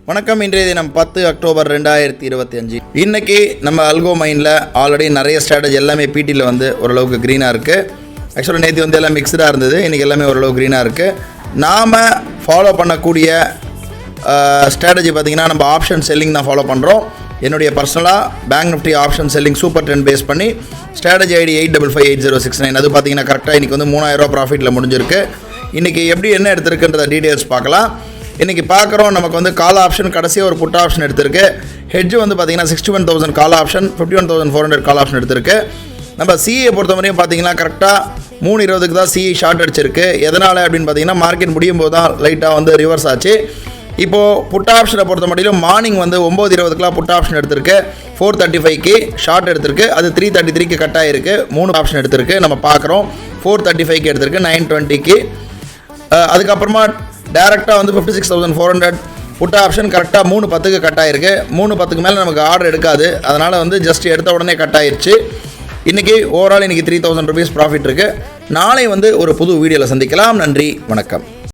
வணக்கம். இன்றைய தினம் 10 அக்டோபர் 2025. இன்றைக்கி நம்ம அல்கோ மைண்டில் ஆல்ரெடி நிறைய ஸ்ட்ராட்டஜி எல்லாமே பிடியில் வந்து ஓரளவுக்கு க்ரீனாக இருக்குது. ஆக்சுவலாக நேற்று வந்து எல்லாம் மிக்ஸ்டாக இருந்தது, இன்றைக்கி எல்லாமே ஓரளவு க்ரீனாக இருக்குது. நாம் ஃபாலோ பண்ணக்கூடிய ஸ்ட்ராட்டஜி பார்த்திங்கன்னா நம்ம ஆப்ஷன் செல்லிங் தான் ஃபாலோ பண்ணுறோம். என்னுடைய பர்சனலாக Bank Nifty option selling super trend base பண்ணி ஸ்ட்ராட்டஜி ஐடி 855809 அது பார்த்திங்கன்னா கரெக்டாக இன்றைக்கி வந்து 3000 ரூபா ப்ராஃபிட்டில் முடிஞ்சிருக்கு. இன்றைக்கி எப்படி என்ன எடுத்திருக்குன்றத டீட்டெயில்ஸ் பார்க்கலாம். இன்றைக்கி பார்க்குறோம், நமக்கு வந்து கால் ஆப்ஷன் கடைசியாக ஒரு புட் ஆப்ஷன் எடுத்திருக்கு. ஹெட்ஜ் வந்து பார்த்திங்கன்னா 61,000 கால் ஆப்ஷன், 51,400 கால் ஆப்ஷன் எடுத்திருக்கு. நம்ம சிஏ பொறுத்த வரையும் பார்த்திங்கன்னா கரெக்டாக 3:20 தான் சிஇ ஷார்ட் அடிச்சிருக்கு. எதனால் அப்படின்னு பார்த்திங்கன்னா மார்க்கெட் முடியும் போது தான் லைட்டாக வந்து ரிவர்ஸ் ஆச்சு. இப்போது புட் ஆப்ஷனை பொறுத்த மட்டும் மார்னிங் வந்து 9:20 புட் ஆப்ஷன் எடுத்திருக்கு. 435க்கு ஷார்ட் எடுத்திருக்கு. அது 333க்கு கட் ஆகிருக்கு. 3 ஆப்ஷன் எடுத்திருக்கு. நம்ம பார்க்குறோம் 435க்கு எடுத்திருக்கு, 920க்கு. அதுக்கப்புறமா டேரெக்டாக வந்து 56,400 புட் ஆப்ஷன் கரெக்டாக 3:10க்கு கட் ஆகிருக்கு. 3:10க்கு மேலே நமக்கு ஆர்டர் எடுக்காது, அதனால் வந்து ஜஸ்ட் எடுத்த உடனே கட் ஆகிடுச்சு. இன்றைக்கி ஓவரால் இன்றைக்கி 3,000 ருபீஸ் ப்ராஃபிட் இருக்குது. நாளை வந்து ஒரு புது வீடியோவில் சந்திக்கலாம். நன்றி, வணக்கம்.